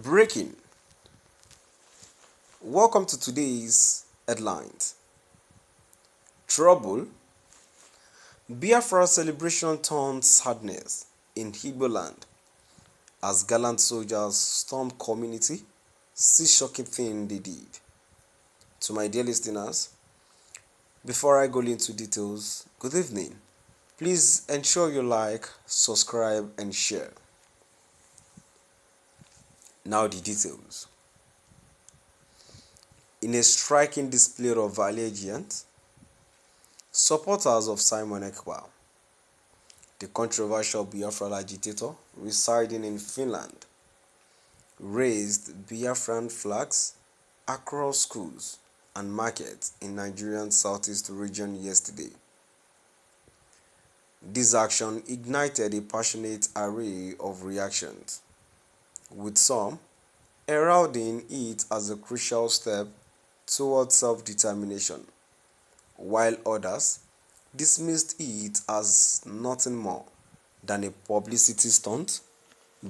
Breaking. Welcome to today's headlines. Trouble. Biafra celebration turns sadness in Igboland as gallant soldiers stormed community. See shocking thing they did. To my dear listeners, before I go into details, good evening. Please ensure you like, subscribe and share. Now the details. In a striking display of allegiance, supporters of Simon Ekpa, the controversial Biafran agitator residing in Finland, raised Biafran flags across schools and markets in Nigeria's southeast region yesterday. This action ignited a passionate array of reactions, with some heralding it as a crucial step towards self-determination, while others dismissed it as nothing more than a publicity stunt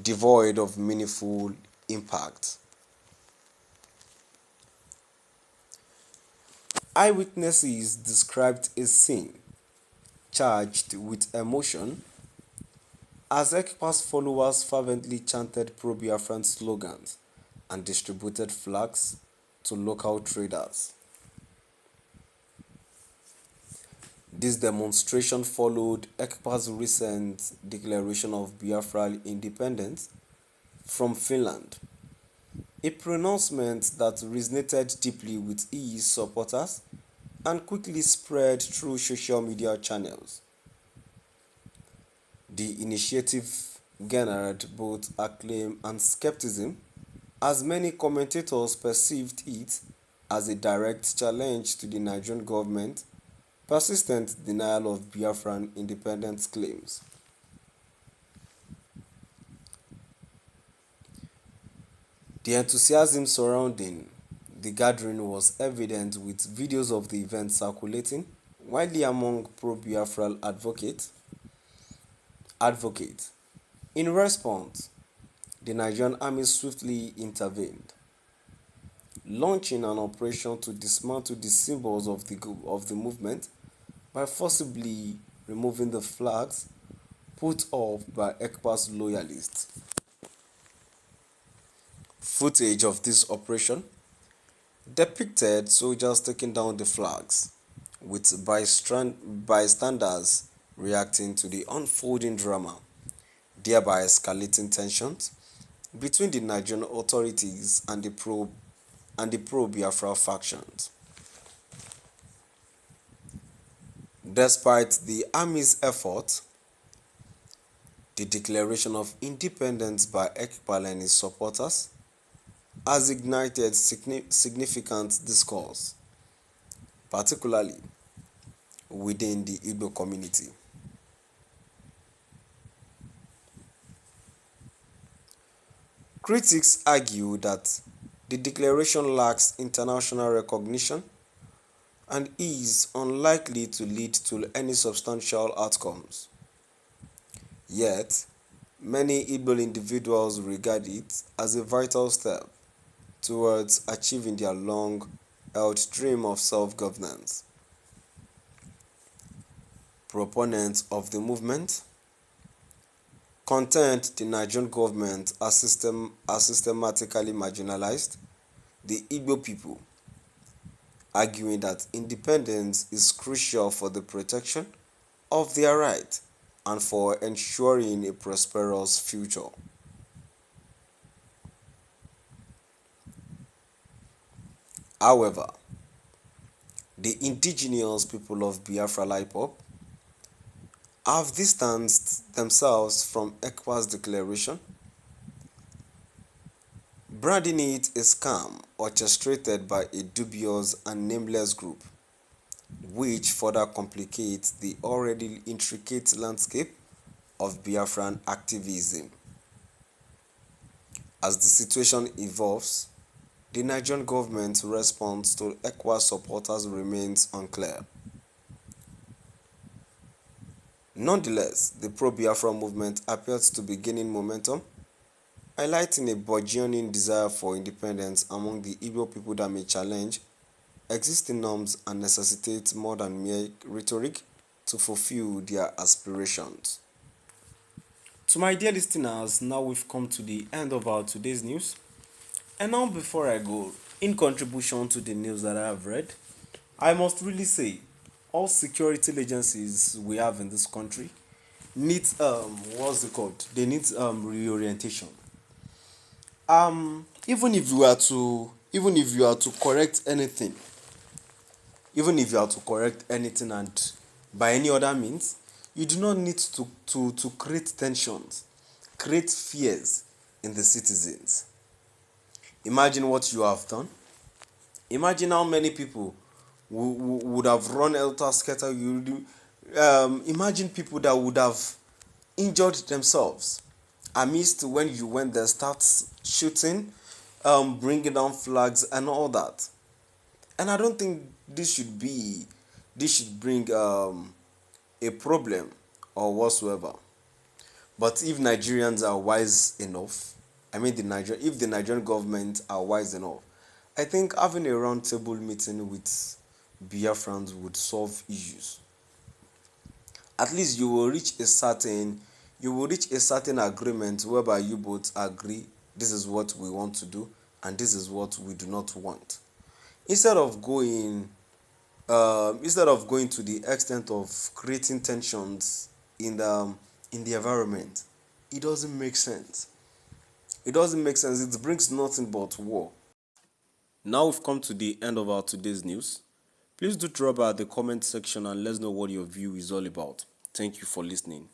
devoid of meaningful impact. Eyewitnesses described a scene charged with emotion as Ekpa's followers fervently chanted Pro-Biafran slogans and distributed flags to local traders. This demonstration followed Ekpa's recent declaration of Biafran independence from Finland, a pronouncement that resonated deeply with his supporters and quickly spread through social media channels. The initiative garnered both acclaim and skepticism, as many commentators perceived it as a direct challenge to the Nigerian government's persistent denial of Biafran independence claims. The enthusiasm surrounding the gathering was evident, with videos of the event circulating widely among pro-Biafra advocates. In response, the Nigerian army swiftly intervened, launching an operation to dismantle the symbols of the movement by forcibly removing the flags put up by Ekpa's loyalists. Footage of this operation depicted soldiers taking down the flags, with bystanders reacting to the unfolding drama, thereby escalating tensions between the Nigerian authorities and the pro-Biafra factions. Despite the army's efforts, the declaration of independence by Ekpa and his supporters has ignited significant discourse, particularly within the Igbo community. Critics argue that the declaration lacks international recognition and is unlikely to lead to any substantial outcomes. Yet, many Igbo individuals regard it as a vital step towards achieving their long-held dream of self-governance. Proponents of the movement contend the Nigerian government has systematically marginalized the Igbo people, arguing that independence is crucial for the protection of their rights and for ensuring a prosperous future. However, the indigenous people of Biafra IPOB have distanced themselves from Ekpa's declaration, branding it a scam orchestrated by a dubious and nameless group, which further complicates the already intricate landscape of Biafran activism. As the situation evolves, the Nigerian government's response to Ekpa's supporters remains unclear. Nonetheless, the pro-Biafra movement appears to be gaining momentum highlighting a burgeoning desire for independence among the Igbo people that may challenge existing norms and necessitate more than mere rhetoric to fulfill their aspirations. To my dear listeners, now we've come to the end of our today's news. And now, before I go, in contribution to the news that I have read, I must really say all security agencies we have in this country need what's it called? They need reorientation. Even if you are to correct anything, even if you are to correct anything and by any other means, you do not need to create tensions, create fears in the citizens. Imagine what you have done. Imagine how many people would have run helter skelter. Imagine people that would have injured themselves amidst when you went there, start shooting, bringing down flags and all that. And I don't think this should bring a problem or whatsoever. But if Nigerians are wise enough, if the Nigerian government are wise enough, I think having a roundtable meeting with Biafrans would solve issues. At least you will reach a certain agreement whereby you both agree this is what we want to do and this is what we do not want. Instead of going to the extent of creating tensions in the environment, it doesn't make sense. It doesn't make sense. It brings nothing but war. Now we've come to the end of our today's news. Please do drop by the comment section and let us know what your view is all about. Thank you for listening.